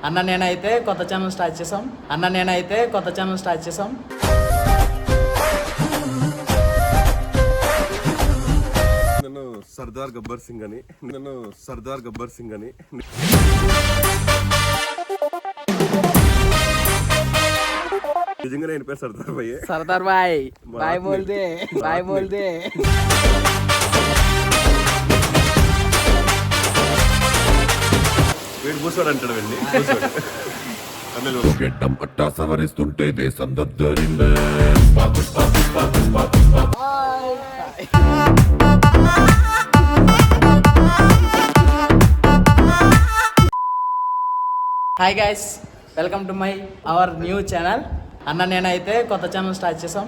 అన్న నేనైతే కొత్త ఛానల్ స్టార్ట్ చేసాం నేను సర్దార్ గబ్బర్ సింగ్ అని నిజంగా నేను పేరు సర్దార్ బాయ్ బాయ్ బోల్దే వీడు కూర్చోడు అంటాడు వెళ్ళి గెడ్డం పట్టా సవరిస్తుంటే దేశం దద్దరిందే. Hi guys, welcome to our new channel. అన్న నేనైతే కొత్త ఛానల్ స్టార్ట్ చేసాం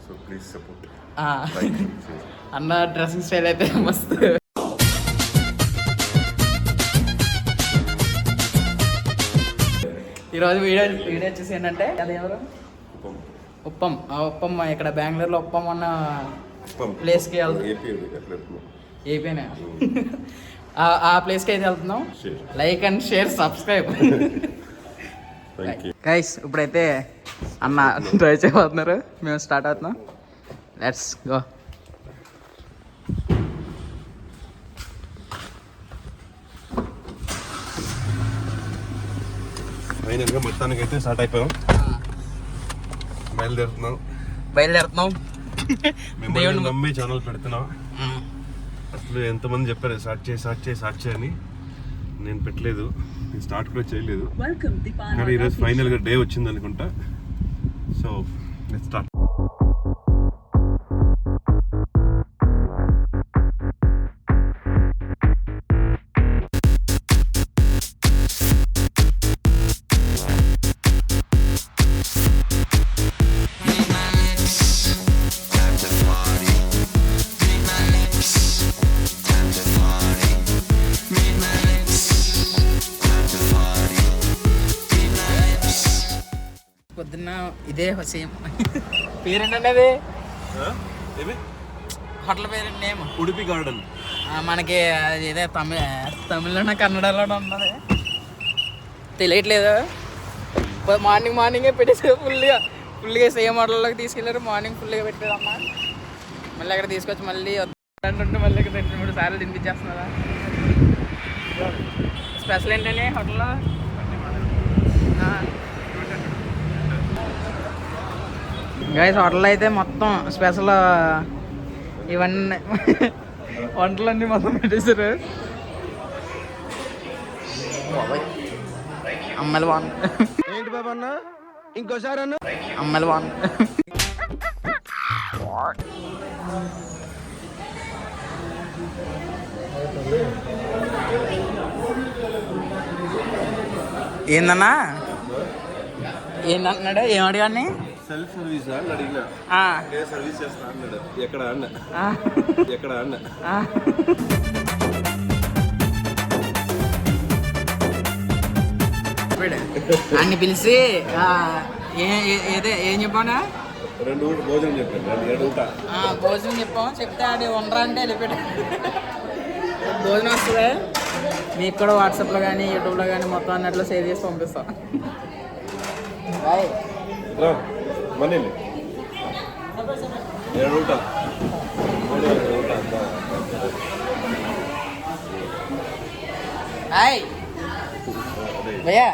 సో ప్లీజ్ సపోర్ట్. అన్న డ్రెస్సింగ్ స్టైల్ అయితే మస్తు. ఈరోజు వీడియో వచ్చేసి ఏంటంటే అది ఎవరు ఉప్పం ఇక్కడ బెంగళూరులో ఉప్పం అన్న ప్లేస్కి ఏపీనే ఆ ప్లేస్కి అయితే వెళ్తున్నాం. Like and share subscribe guys. ఇప్పుడైతే అన్న ట్రై చేయబోతున్నారు, మేము స్టార్ట్ అవుతున్నాం. Let's go. ఫైనల్గా మొత్తానికి అయితే స్టార్ట్ అయిపోయాం, బయలుదేరుతున్నాం. దేవుని నమ్మి ఛానల్ పెడుతున్నాం. అసలు ఎంతమంది చెప్పారు స్టార్ట్ చేయి అని, నేను పెట్టలేదు, నేను స్టార్ట్ కూడా చేయలేదు. కానీ ఈరోజు ఫైనల్గా డే వచ్చింది అనుకుంటా. So let's start. పొద్దున్న ఇదే సేమ్ పేరేంటండి అది హోటల్ పేరు నేమ్ ఉడిపి గార్డెన్. మనకి ఇదే తమిళనాడు కన్నడలో ఉన్నది, తెలియట్లేదు. మార్నింగే పెట్టేసి ఫుల్గా సేమ్ హోటల్లోకి తీసుకెళ్ళారు. మార్నింగ్ ఫుల్గా పెట్టారమ్మా, మళ్ళీ అక్కడ తీసుకొచ్చి మళ్ళీ అంటుంటే మళ్ళీ ఇక్కడ 2-3 సార్లు తినిపించేస్తున్నారా. స్పెషల్ ఏంటండి హోటల్లో? గైస్ హోటల్లో అయితే మొత్తం స్పెషల్ ఇవన్నీ వంటలన్నీ మొత్తం పెట్టేశారు. అమ్మలు ఏంటి బాబా అన్న, ఇంకోసారి అన్న అమ్మలు ఏందన్నా ఏందంటున్నాడు? ఏం అడిగాన్ని? సెల్ఫ్ సర్వీస్ అని అడిగినా, సర్వీస్ చేస్తా అన్నాడు. ఎక్కడ అన్న అన్ని పిలిచి ఏం చెప్పానా? 2 భోజనం చెప్పాను, భోజనం చెప్తే ఆడి ఉండరా అంటే వెళ్ళిపోయాడు. భోజనం వస్తుంది, మీకు కూడా వాట్సాప్లో కానీ యూట్యూబ్లో కానీ మొత్తం అన్నట్లు సేవ్ చేసి పంపిస్తాం. బాయ్. హాయ్ భయ్యా,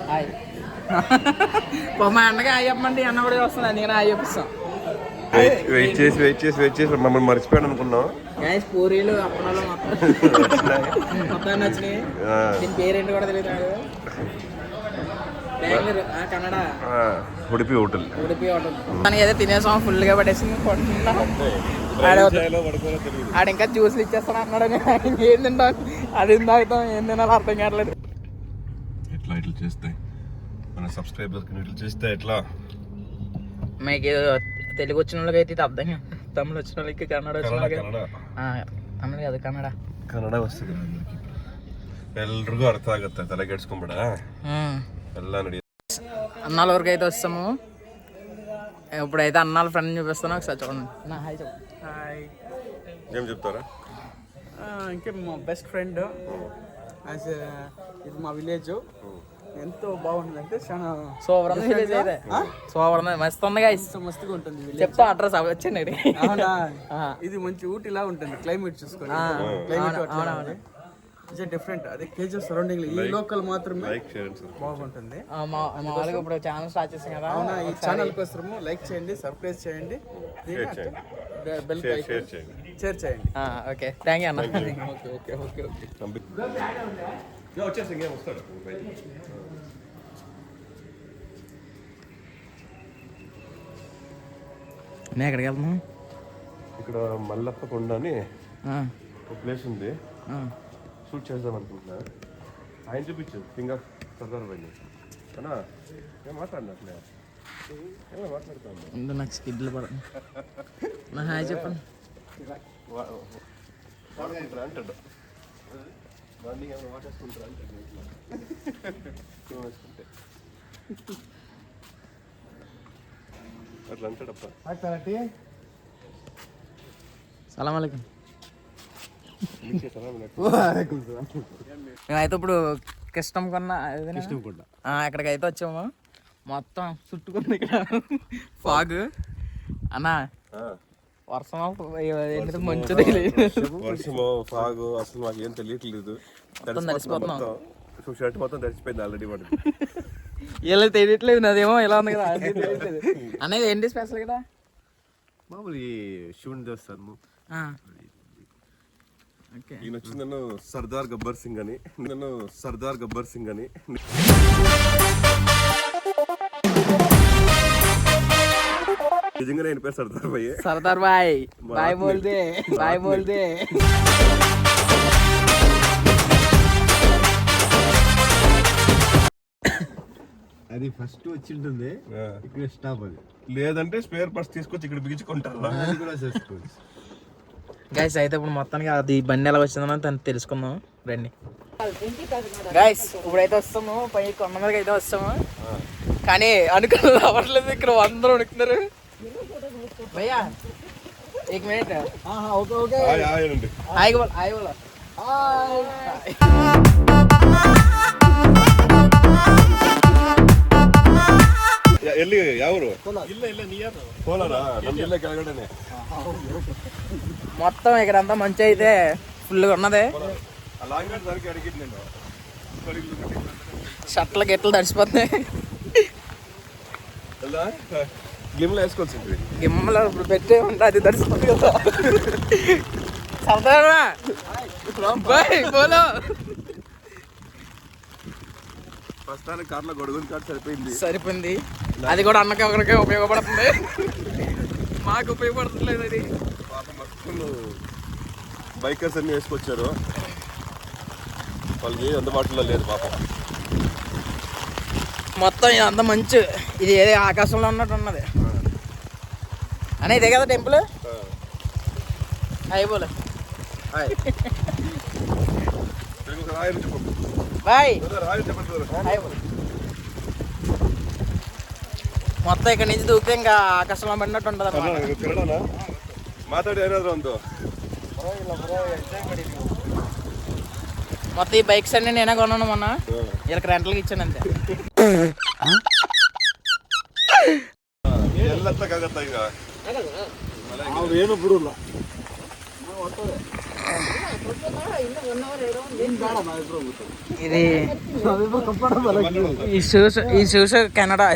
హాయ్. మా అన్నగా హాయ్ చెప్పమండి, అన్న కూడా వస్తుంది, అందుకని హాయ్ చెప్పిస్తాం. వెయిట్ చేసి మమ్మల్ని మర్చిపోయాను అనుకున్నాం. పూరీలు అప్పడాలు మొత్తం నచ్చినాయి. దీని పేరేంటి కూడా తెలియదు. బెంగళూరు కన్నడ ఉడిపి హోటల్ మనకి అయితే తినేసాం, ఫుల్గా పట్టేసింది. ఆడ ఇంకా జ్యూస్లు ఇచ్చేస్తాను అన్నాడు. ఏం తింటాం, అది తాగుతాం, ఏం తినాలో అర్థం కావట్లేదు. ఎట్లా చేస్తే మన సబ్స్క్రైబర్స్ చేస్తే ఎట్లా? మీకు తెలుగు వచ్చిన వాళ్ళకి అయితే ఇది అర్థం కాదు, తమిళ వచ్చిన వాళ్ళకి కన్నడ వచ్చిన వాళ్ళకి ತಮಿಳ್ ಅದು ಕನ್ನಡ ಕನ್ನಡ ವಸ್ತು ಎಲ್ರಿಗೂ ಅರ್ಥ ಆಗುತ್ತೆ ತಲೆ ಕೆಡ್ಸ್ಕೊಂಬೇಡ ಎಲ್ಲ ನಡೆಯುತ್ತೆ అన్నాల వరకు అయితే వస్తాము ఇప్పుడైతే అన్నాల ఫ్రెండ్ చూపిస్తాను ఒకసారి చూడండి నా హాయ్ చెప్పు హాయ్. ఏం చెప్తారా? ఇంకే మా బెస్ట్ ఫ్రెండ్ యాజ్ ఇది మా విలేజ్ ఎంతో బాగుంటుందంటే చాలా సూపర్ ఉంది విలేజ్ అయితే. సూపర్ ఉంది, మస్తు ఉంది guys. మస్తుగా ఉంటుంది village. చెప్తా అడ్రస్ వచ్చింది. అవునా? ఇది మంచి ఊటీలా ఉంటుంది క్లైమేట్ చూసుకొని. Climate different. అదే కేజీ సరౌండింగ్ ఈ లోకల్ మాత్రమే లైక్ చేయండి సార్. బాగుంటుంది. మామూలుగా ఇప్పుడు ఛానల్ స్టార్ట్ చేసాం కదా. అవునా? ఈ ఛానల్ కోసము లైక్ చేయండి, సబ్స్క్రైబ్ చేయండి, బెల్ షేర్ చేయండి. షేర్ చేయండి. ఓకే, థ్యాంక్ యూ అన్న. Okay okay okay okay. వచ్చేసి ఇంకేం వస్తాడు. నేను ఎక్కడికి వెళ్తున్నాం? ఇక్కడ మల్లప్ప కొండ అని ఒక ప్లేస్ ఉంది, షూట్ చేద్దాం అనుకుంటున్నా. ఆయన చూపించు ఫింగర్ సర్దార్ పైన అన్నా. ఏం మాట్లాడినట్లే ఏమో మాట్లాడుతాను. ముందు నాకు స్కిడ్లు పడదు. నా హాయ్ చెప్పండి. అంటాడు మార్నింగ్ ఏమైనా వాటేసుకుంటారు అంటాడు. అట్లా అంటాడప్ప. సలాం అలైకుం. సలాం మేమైతే ఇప్పుడు కృష్ణం కొన్న ఎక్కడికి అయితే వచ్చాము. మొత్తం చుట్టుకుంది ఇక్కడ ఫాగ్ అన్నా. వర్షం ఏంటి మంచు తెలియదు. వర్షము ఫాగు అసలు మాకు ఏం తెలియట్లేదు. షర్ట్ మొత్తం తడిచిపోయింది ఆల్రెడీ వాడు. ఇలా తెలియట్లేదు, నాదేమో ఇలా ఉంది కదా. అనేది ఏంటి స్పెషల్ ఇక్కడ? మామూలు శివుని దేవస్థానము. ఈయన వచ్చి నన్ను సర్దార్ గబ్బర్ సింగ్ అని నిజంగా నేను పేరు సర్దార్ భయ్య. సర్దార్ బాయ్ బాయ్ బోల్దే బాయ్ బోల్దే. అది ఫస్ట్ వచ్చి ఉంటుంది ఇక్కడ స్టాప్. అది లేదంటే స్పేర్ పార్ట్స్ తీసుకొచ్చి ఇక్కడ బిగించుకుంటారు. అది కూడా చేసుకోవచ్చు. గైస్ అయితే ఇప్పుడు మొత్తానికి అది బండి ఎలా వచ్చిందని తను తెలుసుకుందాం రండి. గైస్ ఇప్పుడైతే వస్తాము, పై కొండ మీదకి అయితే వస్తాము. కానీ అనుకున్నది అవ్వట్లేదు. ఇక్కడ అందరూ ఉడుకుతున్నారు. భయ్యా एक मिनट. Okay okay. హాయ్ బోల్ హాయ్ బోల్. ಎಲ್ಲಿ ಯಾವರು? ಕೋಲಾರ. ನಮ್ಮ ಜಿಲ್ಲೆ ಕೆಳಗಡೆನೆ. మొత్తం ఇక్కడ అంతా మంచి అయితే ఫుల్గా ఉన్నది. షర్ట్లు గిట్లు తడిసిపోతున్నాయి. గిమ్లో వేసుకోవాల్సింది. గిమ్మలో ఇప్పుడు పెట్టే ఉంటే అది తడిసిపోతుంది కదా. సరదాగా బాయ్ బోలో. ప్రస్తుతానికి కార్లో గొడుగుని కార్ సరిపోయింది. అది కూడా అన్నకి ఒకరికి ఉపయోగపడుతుంది, మాకు ఉపయోగపడట్లేదు. అది బైకర్స్ అన్ని వేసుకొచ్చారు, వాళ్ళకి అందుబాటులో లేదు పాపం. మొత్తం ఇదంతా మంచు. ఇది ఏదో ఆకాశంలో ఉన్నట్టు ఉన్నది అని. ఇదే కదా టెంపుల్. అయిపోలే బాయ్. మొత్తం ఇక్కడ నుంచి దూకితే ఇంకా ఆకాశంలో పడినట్టు ఉంటుంది అన్నమాట. ಮಾತಾಡಿ ಏನಾದ್ರು ಒಂದು. మొత్తం ఈ బైక్స్ అన్ని నేనే కొన్నాను మొన్న. వీళ్ళకి రెంట్లకి ఇచ్చాను అంతే. ಎಲ್ಲ ತಕ್ಕಾಗತ್ತ ಈಗ ಏನು ಬಿಡಲ್ಲ. ఇది ఈ షూస్ కెనడా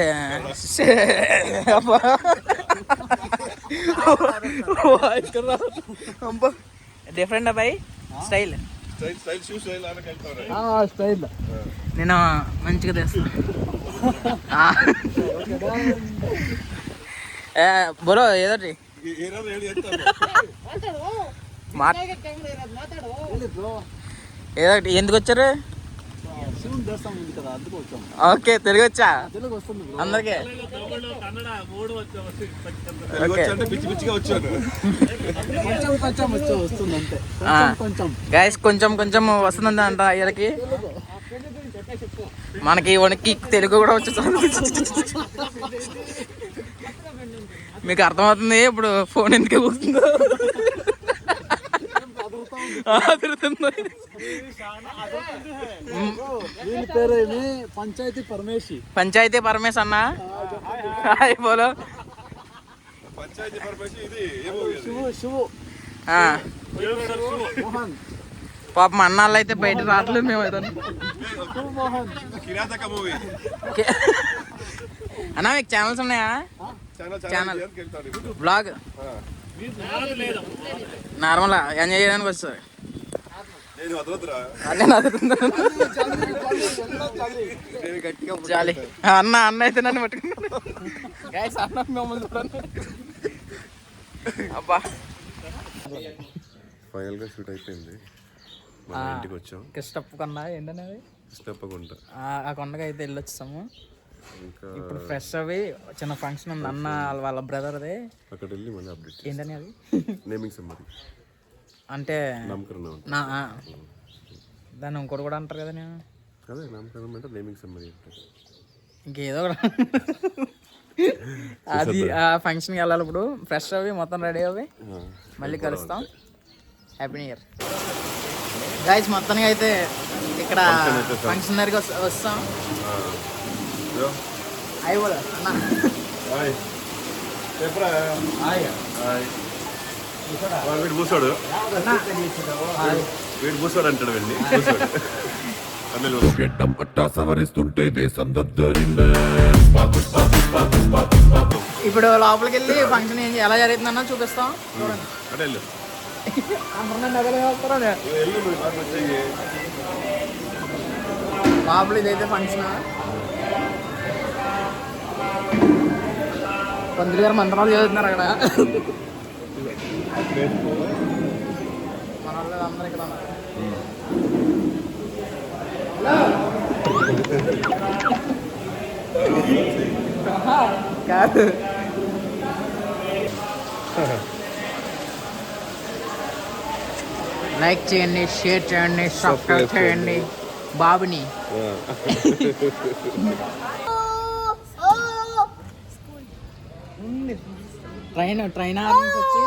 డిఫరెంట్ అబ్బాయి స్టైల్. ಸ್ಟೈಲ್ ಶೂ ಸ್ಟೈಲ್ ಅಂತ ಹೇಳ್ತಾರೆ. ಸ್ಟೈಲ್ నేను మంచిగా తెస్తాను. బోలో ఏదోటి ಏನಾದ್ರು ಹೇಳಿ ಅಂತ ఏదోటి. ఎందుకు వచ్చారు? శివుని దేవస్థానం ఉంది కదా, అందుకు వచ్చాము. ఓకే, తెలుగు వచ్చా తెలుగు వస్తుంది అందరికి? అంటే పిచ్చి పిచ్చిగా వచ్చాను. కొంచెం వస్తుంది అంతే. కొంచెం గైస్ కొంచెం కొంచెం వస్తుందండి అంట వీళ్ళకి. మనకి వణికి తెలుగు కూడా వచ్చి మీకు అర్థమవుతుంది ఇప్పుడు ఫోన్ ఎందుకు కూర్చుందో. తిరుగుతుంది. వీళ్ళ పేరేమి పంచాయతీ పరమేశి. పంచాయతీ పరమేశ్ అన్న హాయ్ బోలో. పంచాయతీ పరమేశి ఇది ఏమో శివు ఆ, మోహన్ పాపం అన్నాళ్ళు అయితే బయట రావట్లేదు మేము అయితే. మోహన్ కిరాతక మూవీ అన్నా మీకు ఛానల్స్ ఉన్నాయా? ఛానల్ బ్లాగ్ నార్మల్ ఎంజాయ్ చేయడానికి వస్తుంది. నేను వదలదురా. అన్నీ చాలి అన్న అయితే నన్ను పట్టుకున్నాను. గైస్ అన్న మిమ్మల్ని చూడండి. అబ్బా ఫైనల్ గా షూట్ అయిపోయింది. మన ఇంటికి వచ్చాం. కిష్టప్ప కొండ ఏంటనేది తప్పకుండా ఆ కొండకి అయితే వెళ్ళొచ్చాము. ఇంకా ఇప్పుడు ఫ్రెష్ అవి చిన్న ఫంక్షన్ ఉంది అన్న వాళ్ళ బ్రదర్ది. అక్కడ వెళ్ళి మళ్ళీ అప్డేట్ ఏంటని అది నేమింగ్ సమ్మరి అంటే నామకరణం నా దాన్ని ఇంకోటి కూడా అంటారు కదా నేను అదే నామకరణం అంటే నేమింగ్ సమ్మరి అంటే ఇంకేదో కూడా అది ఆ ఫంక్షన్కి వెళ్ళాలి. ఇప్పుడు ఫ్రెష్ అవి మొత్తం రెడీ అవి మళ్ళీ కలుస్తాం. Happy new year guys. మొత్తానికి అయితే ఇక్కడ ఫంక్షన్ దగ్గరికి వస్తాం. అయ్యి కూడా అన్న వీడు కూర్చోడు అంటాడు వెళ్ళి గెడ్డం పట్టా సవరిస్తుంటే దేశం దద్దరిందే. ఇప్పుడు లోపలికి వెళ్ళి ఫంక్షన్ ఎలా జరుగుతుందన్న చూపిస్తాం. చూడండి అంటే వెళ్ళు లోపల ఇదైతే ఫంక్షన్. పంతులు గారు మంత్రాలు చదువుతున్నారు అక్కడ. మన వాళ్ళు అందరూ ఇక్కడ ఉన్నారు. కాదు లైక్ చేయండి, షేర్ చేయండి, సబ్స్క్రైబ్ చేయండి బాబుని. ట్రైన్ ఆర్డర్ వచ్చి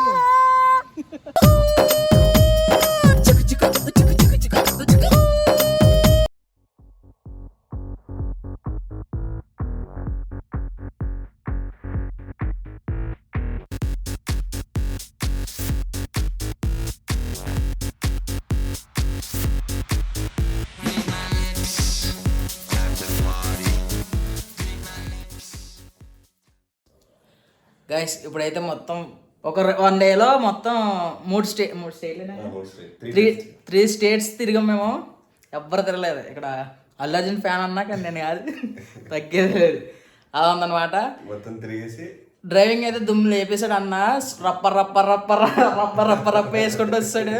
గైస్ ఇప్పుడైతే మొత్తం ఒక 1 డేలో మొత్తం 3 స్టేట్లు 3 స్టేట్స్ తిరిగాం మేము. ఎవ్వరు తిరగలేదు. ఇక్కడ అల్లు అర్జున్ ఫ్యాన్ అన్నా కానీ నేను కాదు, తగ్గేది లేదు. అలా ఉందన్నమాట. మొత్తం తిరిగేసి డ్రైవింగ్ అయితే దుమ్ము లేపేశాడు అన్న. రప్ప రప్ప రప్ప రప్ప రప్ప రప్ప వేసుకుంటూ వస్తాడు.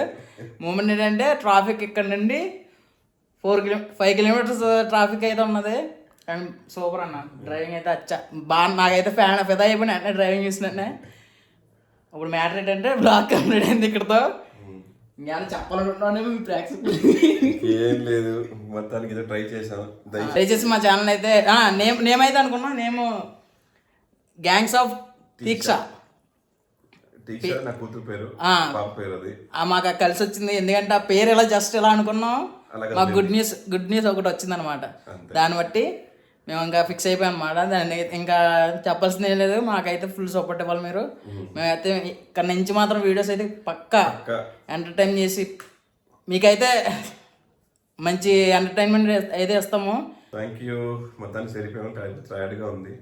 మూమెంట్ ఏంటంటే ట్రాఫిక్ ఇక్కడ నుండి 5 కిలోమీటర్స్ ట్రాఫిక్ అయితే ఉన్నది. కానీ సూపర్ అన్న డ్రైవింగ్ అయితే అచ్చా బాగా. నాకైతే ఫ్యాన్ ఫిదా అయిపోయినా అంటే డ్రైవింగ్ చూసినట్టే. ఇప్పుడు మ్యాటర్ ఏంటంటే బ్లాక్ కంప్లీట్ అయింది ఇక్కడతో. ఇంకా చెప్పాలనుకుంటున్నాను మీ ప్రేక్షకులు. ఏం లేదు, మొత్తానికి ఏదో ట్రై చేసాం. దయచేసి మా ఛానల్ అయితే నేమ్ అయితే అనుకున్నా. నేమ్ గ్యాంగ్స్ ఆఫ్ దీక్ష. నా కూతురు పేరు, పాప పేరు అది. మాకు కలిసి వచ్చింది. ఎందుకంటే ఆ పేరు ఇలా జస్ట్ ఇలా అనుకున్నాం. మాకు గుడ్ న్యూస్ ఒకటి వచ్చింది అనమాట. దాన్ని బట్టి మేము ఇంకా ఫిక్స్ అయిపోయాం అనమాట. దాన్ని ఇంకా చెప్పాల్సింది ఏం లేదు. మాకైతే ఫుల్ సపోర్ట్ ఇవ్వాలి మీరు. మేమైతే ఇక్కడ నుంచి మాత్రం వీడియోస్ అయితే పక్కా ఎంటర్టైన్ చేసి మీకైతే మంచి ఎంటర్టైన్మెంట్ అయితే ఇస్తాము. Thank you. మొత్తానికి సరిపోయాం. టైర్డ్గా ఉంది.